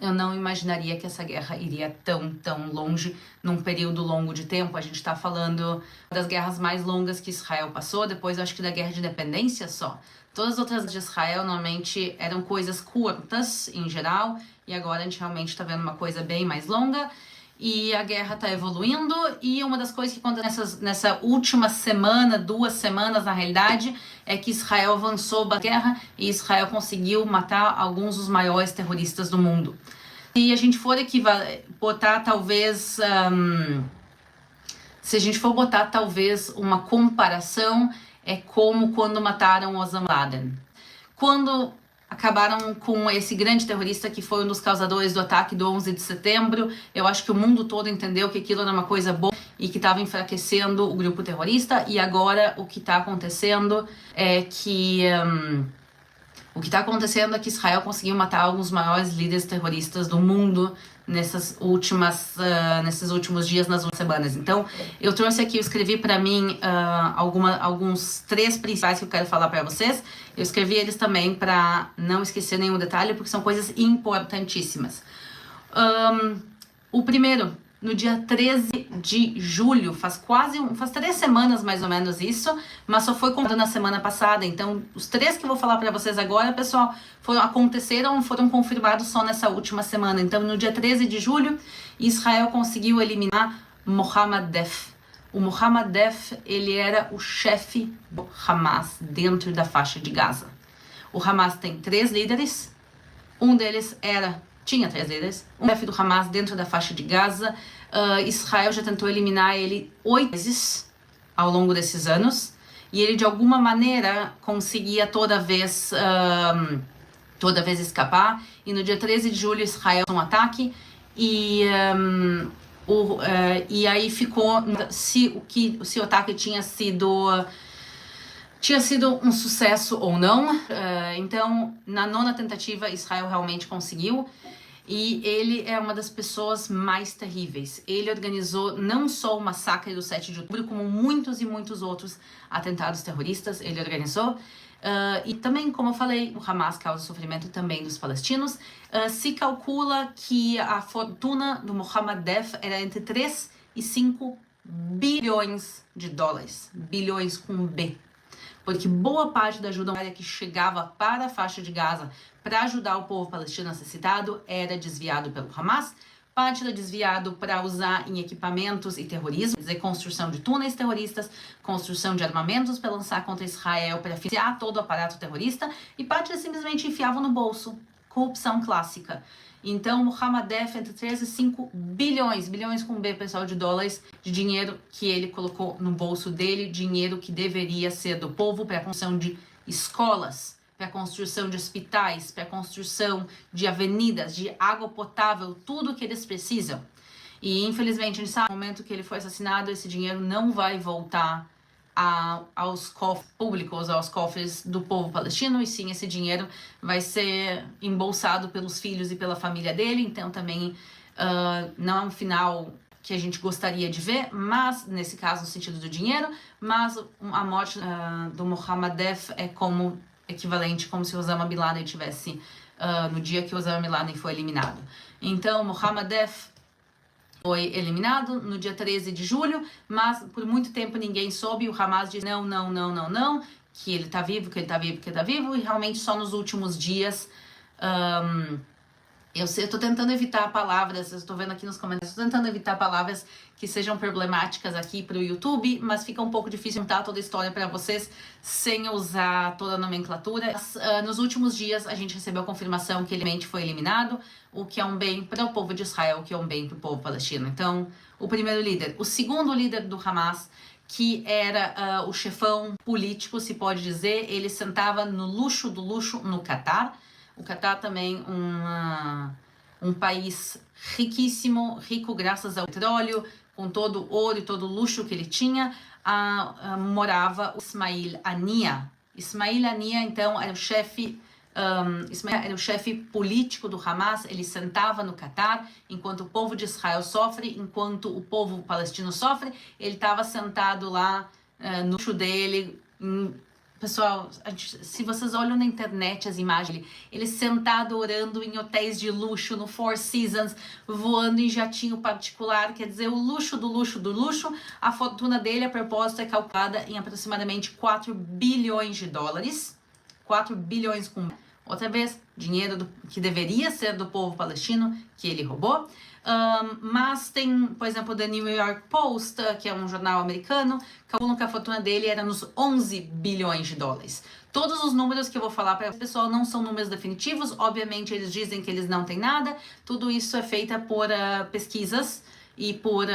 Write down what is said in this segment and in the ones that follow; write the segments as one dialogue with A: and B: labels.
A: eu não imaginaria que essa guerra iria tão longe, num período longo de tempo. A gente está falando das guerras mais longas que Israel passou, depois eu acho que da Guerra de Independência só. Todas as outras de Israel normalmente eram coisas curtas, em geral, e agora a gente realmente está vendo uma coisa bem mais longa, e a guerra está evoluindo, e uma das coisas que aconteceu nessa última semana, 2 semanas na realidade, é que Israel avançou a guerra e Israel conseguiu matar alguns dos maiores terroristas do mundo. Se a gente for botar talvez, se a gente for botar talvez uma comparação, é como quando mataram Osama Bin Laden. Quando acabaram com esse grande terrorista que foi um dos causadores do ataque do 11 de setembro, eu acho que o mundo todo entendeu que aquilo era uma coisa boa e que estava enfraquecendo o grupo terrorista, e agora o que está acontecendo é que Israel conseguiu matar alguns dos maiores líderes terroristas do mundo nesses últimos dias, nas últimas semanas. Então, eu trouxe aqui, eu escrevi para mim alguns 3 principais que eu quero falar para vocês. Eu escrevi eles também para não esquecer nenhum detalhe, porque são coisas importantíssimas. O primeiro, no dia 13 de julho, faz 3 semanas mais ou menos isso, mas só foi contado na semana passada. Então, os 3 que eu vou falar para vocês agora, pessoal, foram confirmados só nessa última semana. Então, no dia 13 de julho, Israel conseguiu eliminar Mohammad Deif. O Mohammad Deif, ele era o chefe do Hamas dentro da faixa de Gaza. O Hamas tem 3 líderes, tinha 3 líderes, um chefe do Hamas dentro da faixa de Gaza. Israel já tentou eliminar ele 8 vezes ao longo desses anos, e ele de alguma maneira conseguia toda vez escapar. E no dia 13 de julho Israel fez um ataque e aí ficou se o ataque tinha sido um sucesso ou não. Então, na 9ª tentativa, Israel realmente conseguiu. E ele é uma das pessoas mais terríveis. Ele organizou não só o massacre do 7 de outubro, como muitos e muitos outros atentados terroristas. Ele organizou. E também, como eu falei, o Hamas causa sofrimento também dos palestinos. Se calcula que a fortuna do Mohammad Deif era entre 3 e 5 bilhões de dólares. Bilhões com B. Porque boa parte da ajuda humanitária que chegava para a faixa de Gaza para ajudar o povo palestino necessitado era desviado pelo Hamas. Parte era desviado para usar em equipamentos e terrorismo, quer dizer, construção de túneis terroristas, construção de armamentos para lançar contra Israel, para financiar todo o aparato terrorista, e parte eles simplesmente enfiavam no bolso. Corrupção clássica. Então, Mohammad Deif, entre 3 e 5 bilhões com B, pessoal, de dólares, de dinheiro que ele colocou no bolso dele, dinheiro que deveria ser do povo para a construção de escolas, para a construção de hospitais, para a construção de avenidas, de água potável, tudo que eles precisam. E, infelizmente, a gente sabe que no momento que ele foi assassinado, esse dinheiro não vai voltar aos cofres públicos, aos cofres do povo palestino, e sim, esse dinheiro vai ser embolsado pelos filhos e pela família dele. Então também não é um final que a gente gostaria de ver, mas nesse caso no sentido do dinheiro, mas a morte do Mohammad Deif é como equivalente, como se Osama Bin Laden tivesse no dia que Osama Bin Laden foi eliminado. Então Mohammad Deif foi eliminado no dia 13 de julho, mas por muito tempo ninguém soube. O Hamas disse não, que ele tá vivo, e realmente só nos últimos dias. Eu tô tentando evitar palavras, eu estou vendo aqui nos comentários, estou tentando evitar palavras que sejam problemáticas aqui para o YouTube, mas fica um pouco difícil contar toda a história para vocês sem usar toda a nomenclatura. Mas, nos últimos dias a gente recebeu a confirmação que ele realmente foi eliminado, o que é um bem para o povo de Israel, o que é um bem para o povo palestino. Então, o primeiro líder. O segundo líder do Hamas, que era o chefão político, se pode dizer, ele sentava no luxo do luxo no Catar. O Catar também um país riquíssimo, rico graças ao petróleo, com todo o ouro e todo o luxo que ele tinha. Morava o Ismail Haniyeh. Ismail Haniyeh, então, era o chefe político do Hamas. Ele sentava no Catar, enquanto o povo de Israel sofre, enquanto o povo palestino sofre, ele estava sentado lá no luxo dele, Pessoal, se vocês olham na internet as imagens, ele sentado orando em hotéis de luxo, no Four Seasons, voando em jatinho particular, quer dizer, o luxo do luxo do luxo. A fortuna dele, a propósito, é calculada em aproximadamente 4 bilhões de dólares. 4 bilhões com... Outra vez, dinheiro que deveria ser do povo palestino, que ele roubou. Mas tem, por exemplo, The New York Post, que é um jornal americano, calculam que a fortuna dele era nos 11 bilhões de dólares. Todos os números que eu vou falar para o pessoal não são números definitivos, obviamente eles dizem que eles não têm nada, tudo isso é feito por pesquisas e por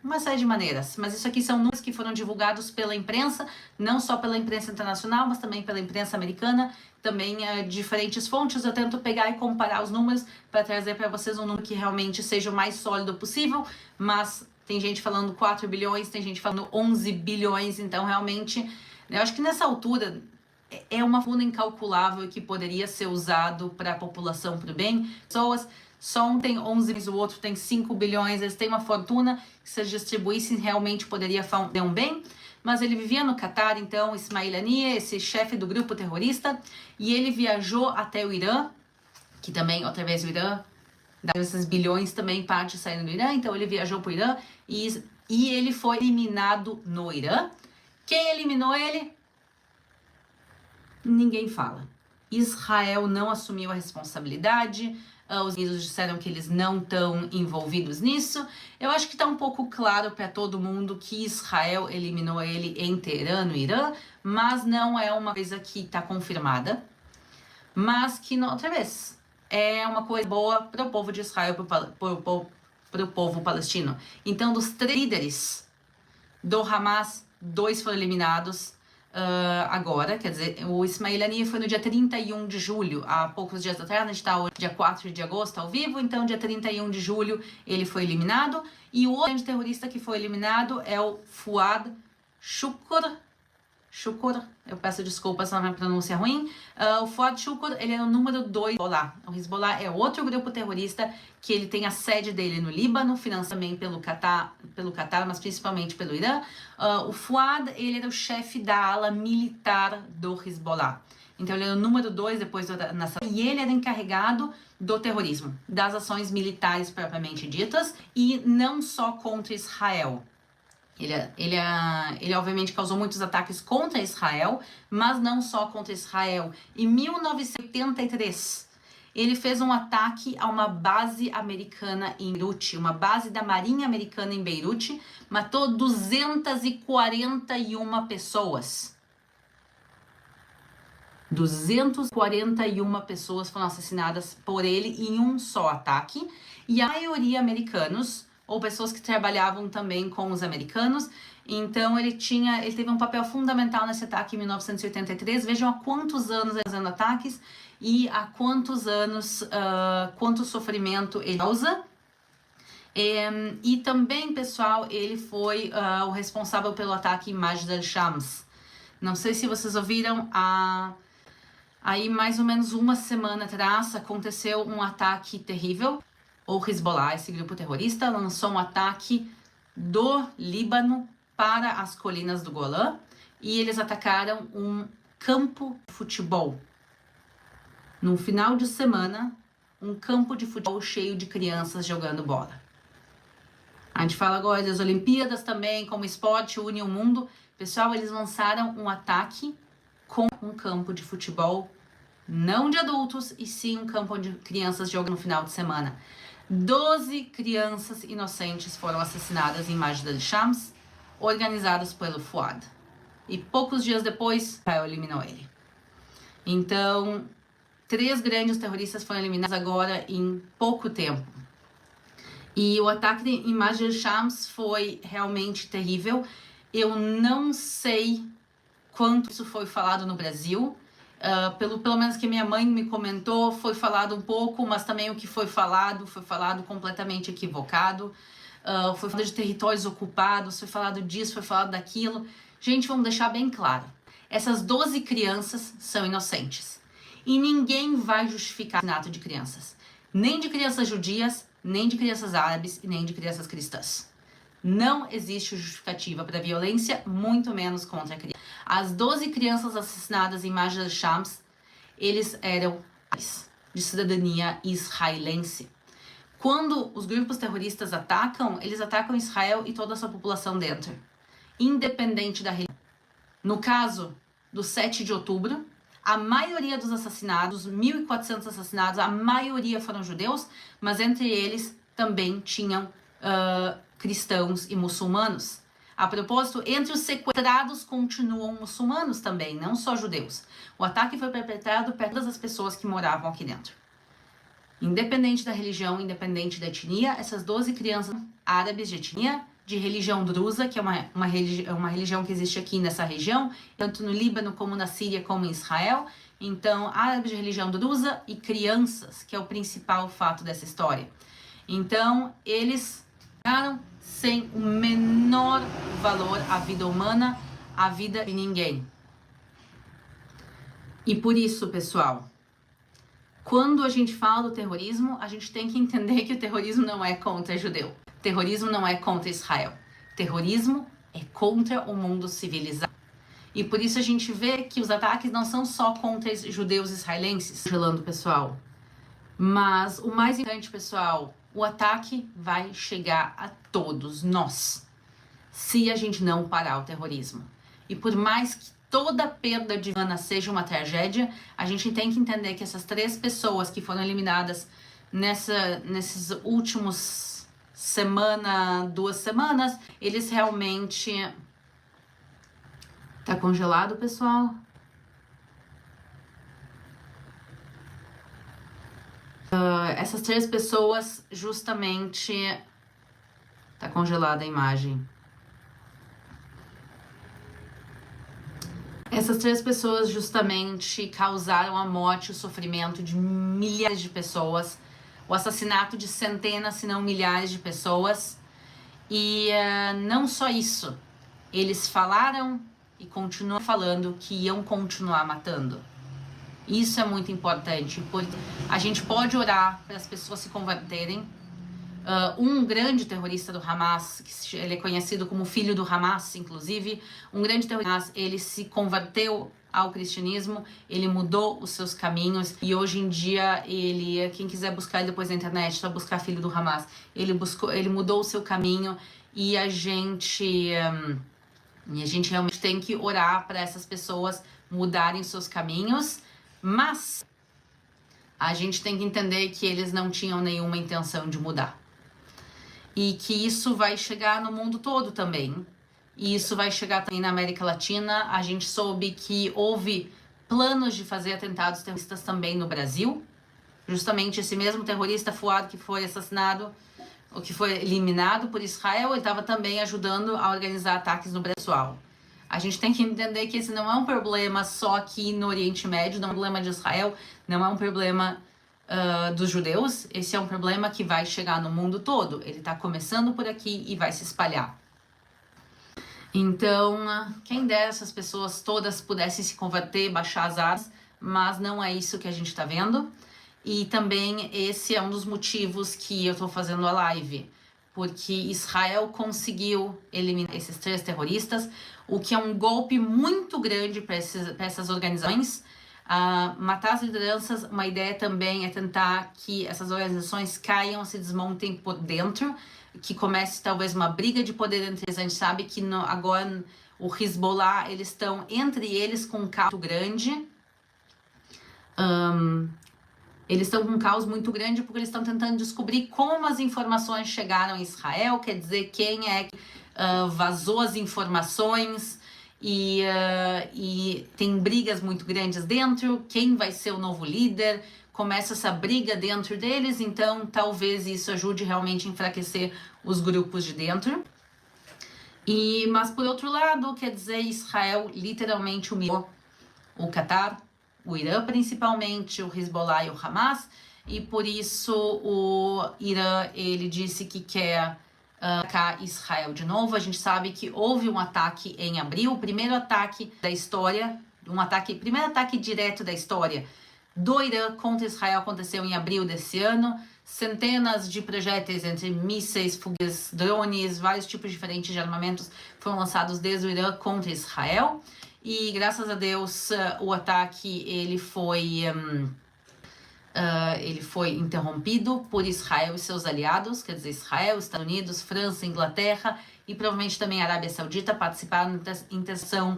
A: uma série de maneiras. Mas isso aqui são números que foram divulgados pela imprensa, não só pela imprensa internacional, mas também pela imprensa americana, também diferentes fontes. Eu tento pegar e comparar os números para trazer para vocês um número que realmente seja o mais sólido possível, mas tem gente falando 4 bilhões, tem gente falando 11 bilhões, então realmente, eu acho que nessa altura é uma fortuna incalculável que poderia ser usado para a população, para o bem. Pessoas, só um tem 11 bilhões, o outro tem 5 bilhões, eles têm uma fortuna que se distribuíssem realmente poderia fazer um bem. Mas ele vivia no Catar, então, Ismail Haniyeh, esse chefe do grupo terrorista, e ele viajou até o Irã, que também, outra vez, o Irã, desses bilhões também parte saindo do Irã, então ele viajou para o Irã e ele foi eliminado no Irã. Quem eliminou ele? Ninguém fala. Israel não assumiu a responsabilidade, os Unidos disseram que eles não estão envolvidos nisso. Eu acho que está um pouco claro para todo mundo que Israel eliminou ele em Teherã, no Irã, mas não é uma coisa que está confirmada. Mas que, outra vez, é uma coisa boa para o povo de Israel, para o povo palestino. Então, dos 3 líderes do Hamas, 2 foram eliminados. Agora, quer dizer, o Ismail Haniyeh foi no dia 31 de julho, há poucos dias atrás, a gente está hoje dia 4 de agosto ao vivo, então dia 31 de julho ele foi eliminado, e o outro terrorista que foi eliminado é o Fuad Shukr, eu peço desculpas se a minha pronúncia é ruim. O Fuad Shukr, ele é o número 2 do Hezbollah. O Hezbollah é outro grupo terrorista que ele tem a sede dele no Líbano, financiado também pelo Catar, mas principalmente pelo Irã. O Fuad, ele era o chefe da ala militar do Hezbollah. Então ele era o número 2 depois da nação. E ele era encarregado do terrorismo, das ações militares propriamente ditas, e não só contra Israel. Ele obviamente causou muitos ataques contra Israel, mas não só contra Israel. Em 1983, ele fez um ataque a uma base americana em Beirute, uma base da Marinha Americana em Beirute, matou 241 pessoas. 241 pessoas foram assassinadas por ele em um só ataque, e a maioria americanos, ou pessoas que trabalhavam também com os americanos. Então ele teve um papel fundamental nesse ataque em 1983. Vejam há quantos anos ele fazendo ataques e há quantos anos, quanto sofrimento ele causa. E também, pessoal, ele foi o responsável pelo ataque em Majd al-Shams. Não sei se vocês ouviram, aí mais ou menos uma semana atrás aconteceu um ataque terrível. O Hezbollah, esse grupo terrorista, lançou um ataque do Líbano para as colinas do Golã e eles atacaram um campo de futebol. No final de semana, um campo de futebol cheio de crianças jogando bola. A gente fala agora das Olimpíadas também, como esporte une o mundo. Pessoal, eles lançaram um ataque com um campo de futebol, não de adultos, e sim um campo onde crianças jogam no final de semana. 12 crianças inocentes foram assassinadas em Majd al-Shams, organizadas pelo Fuad. E poucos dias depois, Israel eliminou ele. Então, 3 grandes terroristas foram eliminados agora em pouco tempo. E o ataque em Majd al-Shams foi realmente terrível. Eu não sei quanto isso foi falado no Brasil. Pelo menos que minha mãe me comentou, foi falado um pouco, mas também o que foi falado completamente equivocado. Foi falado de territórios ocupados, foi falado disso, foi falado daquilo. Gente, vamos deixar bem claro. Essas 12 crianças são inocentes. E ninguém vai justificar o assassinato de crianças. Nem de crianças judias, nem de crianças árabes e nem de crianças cristãs. Não existe justificativa para violência, muito menos contra a criança. As 12 crianças assassinadas em Majid Shams, eles eram de cidadania israelense. Quando os grupos terroristas atacam, eles atacam Israel e toda a sua população dentro, independente da religião. No caso do 7 de outubro, a maioria dos assassinados, 1.400 assassinados, a maioria foram judeus, mas entre eles também tinham cristãos e muçulmanos. A propósito, entre os sequestrados continuam muçulmanos também, não só judeus. O ataque foi perpetrado por todas as pessoas que moravam aqui dentro. Independente da religião, independente da etnia, essas 12 crianças árabes de etnia, de religião drusa, que é uma religião que existe aqui nessa região, tanto no Líbano como na Síria como em Israel. Então, árabes de religião drusa e crianças, que é o principal fato dessa história. Então, eles ficaram sem o menor valor à vida humana, à vida de ninguém. E por isso, pessoal, quando a gente fala do terrorismo, a gente tem que entender que o terrorismo não é contra judeu. O terrorismo não é contra Israel. O terrorismo é contra o mundo civilizado. E por isso a gente vê que os ataques não são só contra os judeus israelenses, congelando, pessoal. Mas o mais importante, pessoal, o ataque vai chegar a todos nós, se a gente não parar o terrorismo. E por mais que toda perda de vida seja uma tragédia, a gente tem que entender que essas 3 pessoas que foram eliminadas nesses últimos 2 semanas, eles realmente... Tá congelado, pessoal? Essas 3 pessoas justamente... Tá congelada a imagem. Essas 3 pessoas justamente causaram a morte e o sofrimento de milhares de pessoas, o assassinato de centenas, se não milhares de pessoas. E não só isso, eles falaram e continuam falando que iam continuar matando. Isso é muito importante, porque a gente pode orar para as pessoas se converterem. Um grande terrorista do Hamas, que ele é conhecido como filho do Hamas, inclusive, um grande terrorista, ele se converteu ao cristianismo, ele mudou os seus caminhos e hoje em dia ele, quem quiser buscar ele depois na internet, só buscar filho do Hamas, ele mudou o seu caminho e a gente realmente tem que orar para essas pessoas mudarem seus caminhos, mas a gente tem que entender que eles não tinham nenhuma intenção de mudar. E que isso vai chegar no mundo todo também. E isso vai chegar também na América Latina. A gente soube que houve planos de fazer atentados terroristas também no Brasil. Justamente esse mesmo terrorista Fouad que foi assassinado, ou que foi eliminado por Israel, ele estava também ajudando a organizar ataques no Brasil. A gente tem que entender que esse não é um problema só aqui no Oriente Médio, não é um problema de Israel, não é um problema dos judeus, esse é um problema que vai chegar no mundo todo. Ele está começando por aqui e vai se espalhar. Então, quem dera essas pessoas todas pudessem se converter, baixar as armas, mas não é isso que a gente está vendo. E também esse é um dos motivos que eu estou fazendo a live, porque Israel conseguiu eliminar esses 3 terroristas, o que é um golpe muito grande para essas organizações. Matar as lideranças, uma ideia também é tentar que essas organizações caiam, se desmontem por dentro, que comece talvez uma briga de poder entre eles. A gente sabe que agora o Hezbollah, eles estão entre eles com um caos muito grande. Eles estão com um caos muito grande porque eles estão tentando descobrir como as informações chegaram em Israel, quer dizer, quem é que vazou as informações. E tem brigas muito grandes dentro, quem vai ser o novo líder, começa essa briga dentro deles, então talvez isso ajude realmente a enfraquecer os grupos de dentro. Mas por outro lado, quer dizer, Israel literalmente humilhou o Qatar, o Irã principalmente, o Hezbollah e o Hamas, e por isso o Irã, ele disse que quer atacar Israel de novo. A gente sabe que houve um ataque em abril, o primeiro ataque da história, primeiro ataque direto da história do Irã contra Israel aconteceu em abril desse ano. Centenas de projéteis entre mísseis, foguetes, drones, vários tipos diferentes de armamentos foram lançados desde o Irã contra Israel. e graças a Deus o ataque ele foi interrompido por Israel e seus aliados, quer dizer, Israel, Estados Unidos, França, Inglaterra e provavelmente também a Arábia Saudita participaram da intenção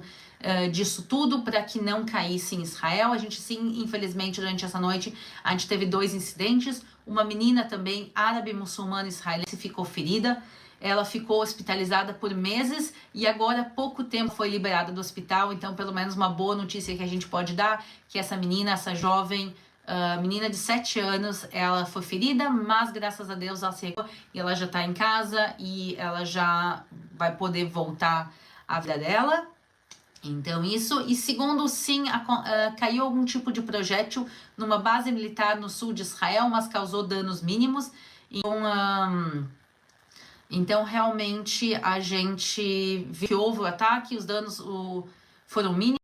A: disso tudo para que não caísse em Israel. A gente sim, infelizmente, durante essa noite, a gente teve 2 incidentes. Uma menina também, árabe muçulmana israelense, ficou ferida. Ela ficou hospitalizada por meses e agora há pouco tempo foi liberada do hospital. Então, pelo menos uma boa notícia que a gente pode dar, que essa menina, essa jovem, menina de 7 anos, ela foi ferida, mas graças a Deus ela se recuperou e ela já tá em casa e ela já vai poder voltar à vida dela. Então isso, e segundo, sim, caiu algum tipo de projétil numa base militar no sul de Israel, mas causou danos mínimos. Então realmente a gente viu que houve o ataque, os danos foram mínimos.